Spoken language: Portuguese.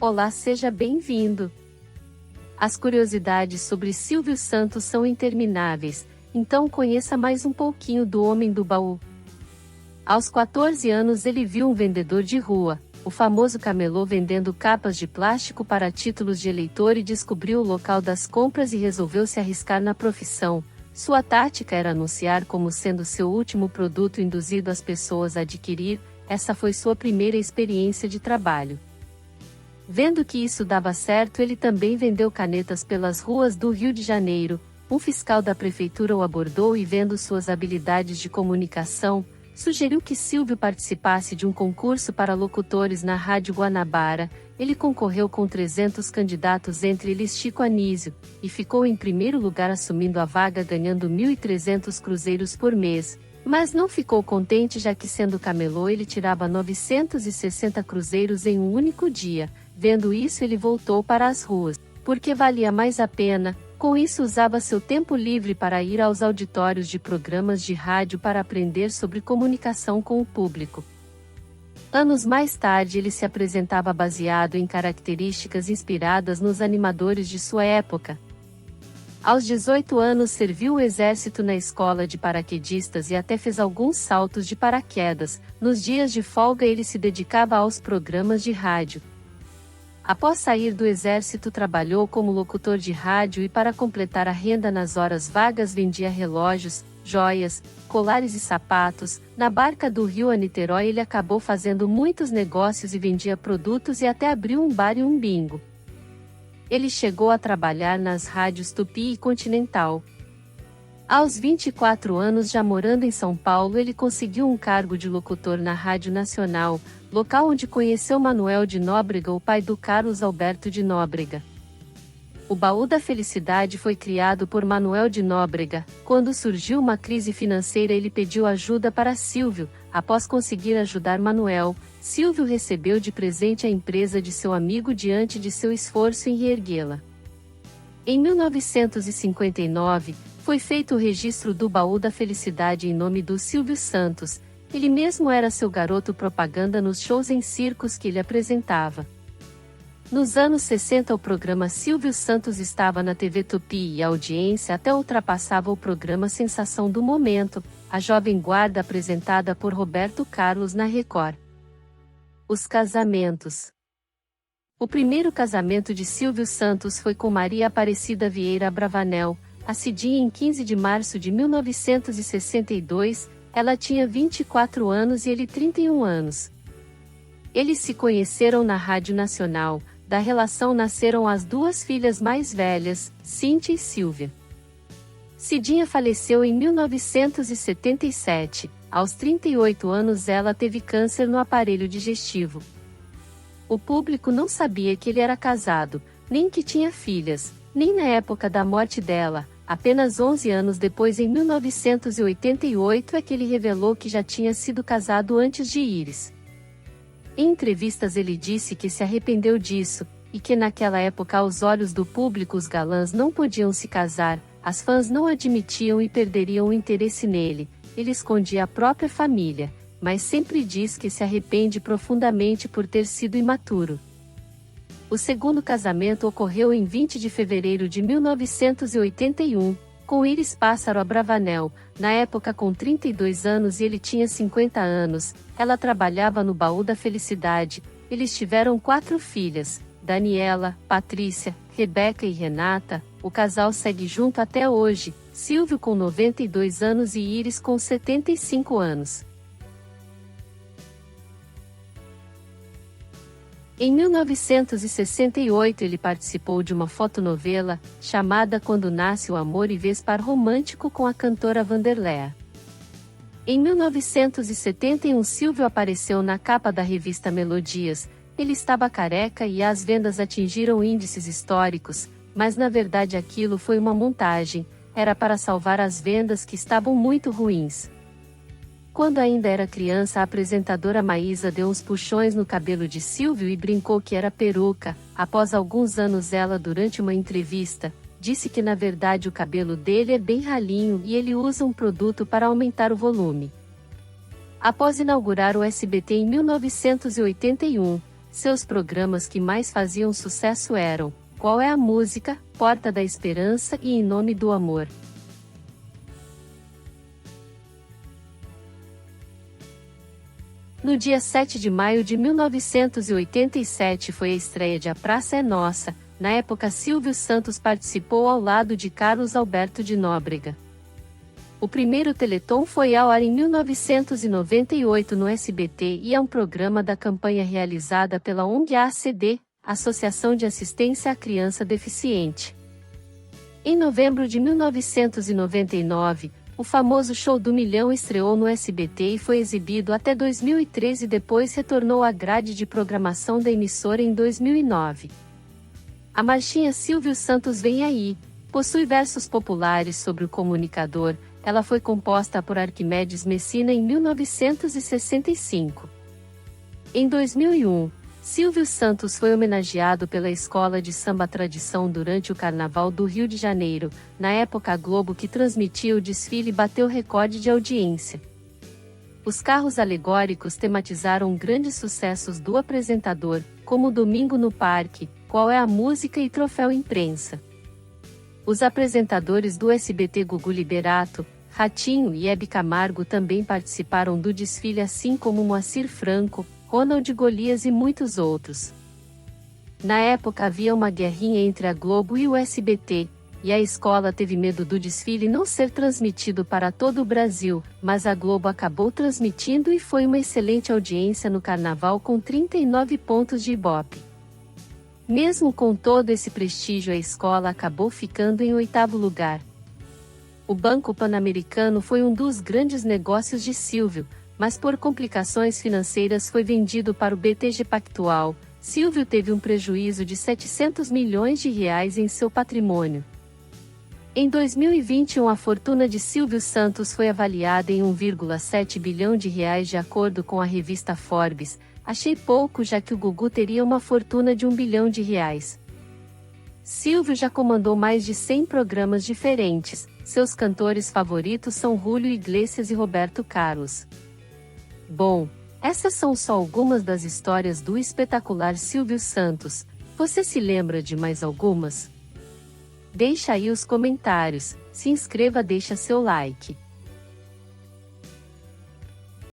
Olá, seja bem-vindo! As curiosidades sobre Silvio Santos são intermináveis, então conheça mais um pouquinho do Homem do Baú. Aos 14 anos ele viu um vendedor de rua, o famoso camelô, vendendo capas de plástico para títulos de eleitor e descobriu o local das compras e resolveu se arriscar na profissão. Sua tática era anunciar como sendo seu último produto, induzindo as pessoas a adquirir. Essa foi sua primeira experiência de trabalho. Vendo que isso dava certo, ele também vendeu canetas pelas ruas do Rio de Janeiro. Um fiscal da prefeitura o abordou e, vendo suas habilidades de comunicação, sugeriu que Silvio participasse de um concurso para locutores na Rádio Guanabara. Ele concorreu com 300 candidatos, entre eles Chico Anísio, e ficou em primeiro lugar, assumindo a vaga, ganhando 1.300 cruzeiros por mês. Mas não ficou contente, já que, sendo camelô, ele tirava 960 cruzeiros em um único dia. Vendo isso, ele voltou para as ruas, porque valia mais a pena. Com isso, usava seu tempo livre para ir aos auditórios de programas de rádio para aprender sobre comunicação com o público. Anos mais tarde, ele se apresentava baseado em características inspiradas nos animadores de sua época. Aos 18 anos, serviu o exército na escola de paraquedistas e até fez alguns saltos de paraquedas. Nos dias de folga, ele se dedicava aos programas de rádio. Após sair do exército, trabalhou como locutor de rádio e, para completar a renda nas horas vagas, vendia relógios, joias, colares e sapatos. Na barca do Rio a Niterói, ele acabou fazendo muitos negócios e vendia produtos e até abriu um bar e um bingo. Ele chegou a trabalhar nas rádios Tupi e Continental. Aos 24 anos, já morando em São Paulo, ele conseguiu um cargo de locutor na Rádio Nacional, local onde conheceu Manuel de Nóbrega, o pai do Carlos Alberto de Nóbrega. O Baú da Felicidade foi criado por Manuel de Nóbrega. Quando surgiu uma crise financeira, ele pediu ajuda para Silvio. Após conseguir ajudar Manuel, Silvio recebeu de presente a empresa de seu amigo diante de seu esforço em reerguê-la. Em 1959, foi feito o registro do Baú da Felicidade em nome do Silvio Santos. Ele mesmo era seu garoto propaganda nos shows em circos que ele apresentava. Nos anos 60, o programa Silvio Santos estava na TV Tupi e a audiência até ultrapassava o programa Sensação do Momento, a Jovem Guarda, apresentada por Roberto Carlos na Record. Os casamentos. O primeiro casamento de Silvio Santos foi com Maria Aparecida Vieira Abravanel, a Cidinha, em 15 de março de 1962, ela tinha 24 anos e ele 31 anos. Eles se conheceram na Rádio Nacional. Da relação nasceram as duas filhas mais velhas, Cíntia e Silvia. Cidinha faleceu em 1977, aos 38 anos. Ela teve câncer no aparelho digestivo. O público não sabia que ele era casado, nem que tinha filhas, nem na época da morte dela. Apenas 11 anos depois, em 1988, é que ele revelou que já tinha sido casado antes de Iris. Em entrevistas ele disse que se arrependeu disso, e que naquela época, aos olhos do público, os galãs não podiam se casar, as fãs não admitiam e perderiam o interesse nele. Ele escondia a própria família, mas sempre diz que se arrepende profundamente por ter sido imaturo. O segundo casamento ocorreu em 20 de fevereiro de 1981, com Iris Pássaro Abravanel, na época com 32 anos e ele tinha 50 anos, ela trabalhava no Baú da Felicidade. Eles tiveram 4 filhas, Daniela, Patrícia, Rebeca e Renata. O casal segue junto até hoje, Silvio com 92 anos e Iris com 75 anos. Em 1968 ele participou de uma fotonovela, chamada Quando Nasce o Amor, e fez par romântico com a cantora Vanderléa. Em 1971 Silvio apareceu na capa da revista Melodias. Ele estava careca e as vendas atingiram índices históricos, mas na verdade aquilo foi uma montagem, era para salvar as vendas que estavam muito ruins. Quando ainda era criança, a apresentadora Maísa deu uns puxões no cabelo de Silvio e brincou que era peruca. Após alguns anos, ela, durante uma entrevista, disse que na verdade o cabelo dele é bem ralinho e ele usa um produto para aumentar o volume. Após inaugurar o SBT em 1981, Seus programas que mais faziam sucesso eram Qual é a Música?, Porta da Esperança e Em Nome do Amor. No dia 7 de maio de 1987 foi a estreia de A Praça é Nossa. Na época, Silvio Santos participou ao lado de Carlos Alberto de Nóbrega. O primeiro Teleton foi ao ar em 1998 no SBT e é um programa da campanha realizada pela ONG ACD, Associação de Assistência à Criança Deficiente. Em novembro de 1999, o famoso Show do Milhão estreou no SBT e foi exibido até 2013 e depois retornou à grade de programação da emissora em 2009. A marchinha Silvio Santos Vem Aí possui versos populares sobre o comunicador. Ela foi composta por Arquimedes Messina em 1965. Em 2001, Silvio Santos foi homenageado pela Escola de Samba Tradição durante o Carnaval do Rio de Janeiro. Na época, a Globo, que transmitia o desfile, bateu recorde de audiência. Os carros alegóricos tematizaram grandes sucessos do apresentador, como Domingo no Parque, Qual é a Música e Troféu Imprensa. Os apresentadores do SBT Gugu Liberato, Ratinho e Hebe Camargo também participaram do desfile, assim como Moacir Franco, Ronald Golias e muitos outros. Na época havia uma guerrinha entre a Globo e o SBT, e a escola teve medo do desfile não ser transmitido para todo o Brasil, mas a Globo acabou transmitindo e foi uma excelente audiência no Carnaval com 39 pontos de Ibope. Mesmo com todo esse prestígio, a escola acabou ficando em 8º lugar. O Banco Pan-Americano foi um dos grandes negócios de Silvio, mas por complicações financeiras foi vendido para o BTG Pactual. Silvio teve um prejuízo de R$700 milhões em seu patrimônio. Em 2021, a fortuna de Silvio Santos foi avaliada em R$1,7 bilhão de acordo com a revista Forbes. Achei pouco, já que o Gugu teria uma fortuna de R$1 bilhão. Silvio já comandou mais de 100 programas diferentes. Seus cantores favoritos são Julio Iglesias e Roberto Carlos. Bom, essas são só algumas das histórias do espetacular Silvio Santos. Você se lembra de mais algumas? Deixa aí os comentários, se inscreva, deixa seu like.